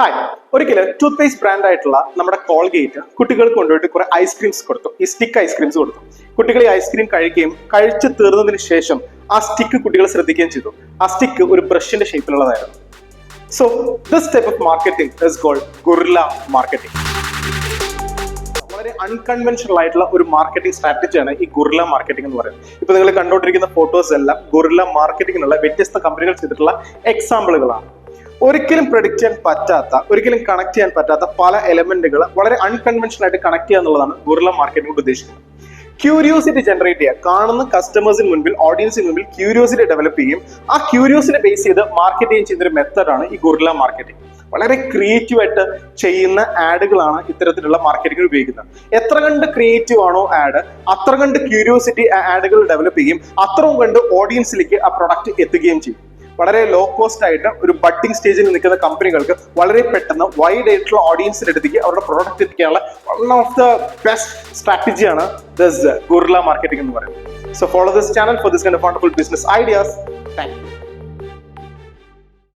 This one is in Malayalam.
ഹായ്, ഒരിക്കലും ടൂത്ത് പേസ്റ്റ് ബ്രാൻഡ് ആയിട്ടുള്ള നമ്മുടെ കോൾഗേറ്റ് കുട്ടികൾക്ക് കൊണ്ടുപോയിട്ട് കുറെ ഐസ്ക്രീംസ് കൊടുത്തു. ഈ സ്റ്റിക്ക് ഐസ്ക്രീംസ് കൊടുത്തു. കുട്ടികൾ ഈ ഐസ്ക്രീം കഴിക്കുകയും കഴിച്ചു തീർന്നതിന് ശേഷം ആ സ്റ്റിക്ക് കുട്ടികൾ ശ്രദ്ധിക്കുകയും ചെയ്തു. ആ സ്റ്റിക്ക് ഒരു ബ്രഷിന്റെ ഷേപ്പിലുള്ളതായിരുന്നു. So this type of marketing is called gorilla marketing. വളരെ അൺകൺവെൻഷണൽ ആയിട്ടുള്ള ഒരു മാർക്കറ്റിംഗ് സ്ട്രാറ്റജിയാണ് ഈ ഗൊറില്ല മാർക്കറ്റിംഗ് എന്ന് പറയുന്നത്. ഇപ്പൊ നിങ്ങൾ കണ്ടുകൊണ്ടിരിക്കുന്ന ഫോട്ടോസ് എല്ലാം ഗൊറില്ല മാർക്കറ്റിംഗിനുള്ള വ്യത്യസ്ത കമ്പനികൾ ചെയ്തിട്ടുള്ള എക്സാമ്പിളുകളാണ്. ഒരിക്കലും പ്രെഡിക്റ്റ് ചെയ്യാൻ പറ്റാത്ത, ഒരിക്കലും കണക്ട് ചെയ്യാൻ പറ്റാത്ത പല എലമെന്റുകൾ വളരെ അൺകൺവെൻഷണൽ ആയിട്ട് കണക്ട് ചെയ്യുക എന്നുള്ളതാണ് ഗൊറില്ല മാർക്കറ്റിംഗ് കൊണ്ട് ഉദ്ദേശിക്കുന്നത്. ക്യൂരിയോസിറ്റി ജനറേറ്റ് ചെയ്യുക, കാണുന്ന കസ്റ്റമേഴ്സിന് മുൻപിൽ, ഓഡിയൻസിന് മുൻപിൽ ക്യൂരിയോസിറ്റി ഡെവലപ്പ് ചെയ്യും. ആ ക്യൂരിയോസിറ്റി ബേസ് ചെയ്ത് മാർക്കറ്റിംഗ് ചെയ്യുന്ന ഒരു മെത്തഡാണ് ഈ ഗൊറില്ല മാർക്കറ്റിംഗ്. വളരെ ക്രിയേറ്റീവ് ആയിട്ട് ചെയ്യുന്ന ആഡുകളാണ് ഇത്തരത്തിലുള്ള മാർക്കറ്റിംഗ് ഉപയോഗിക്കുന്നത്. എത്ര കണ്ട് ക്രിയേറ്റീവ് ആണോ ആഡ്, അത്ര കണ്ട് ക്യൂരിയോസിറ്റി ആഡുകൾ ഡെവലപ്പ് ചെയ്യും, അത്രയും കണ്ട് ഓഡിയൻസിലേക്ക് ആ പ്രൊഡക്റ്റ് എത്തുകയും ചെയ്യും. വളരെ ലോ കോസ്റ്റ് ആയിട്ട് ഒരു ബഡ്ഡിംഗ് സ്റ്റേജിൽ നിൽക്കുന്ന കമ്പനികൾക്ക് വളരെ പെട്ടെന്ന് വൈഡ് ആയിട്ടുള്ള ഓഡിയൻസിന്റെ അടുത്തേക്ക് അവരുടെ പ്രോഡക്റ്റ് എത്തിക്കാനുള്ള വൺ ഓഫ് ദ ബെസ്റ്റ് സ്ട്രാറ്റജിയാണ് ദിസ് ഗൊറില്ല മാർക്കറ്റിംഗ് എന്ന് പറയുന്നത്. So follow this channel for this kind of wonderful business ideas. Thank U.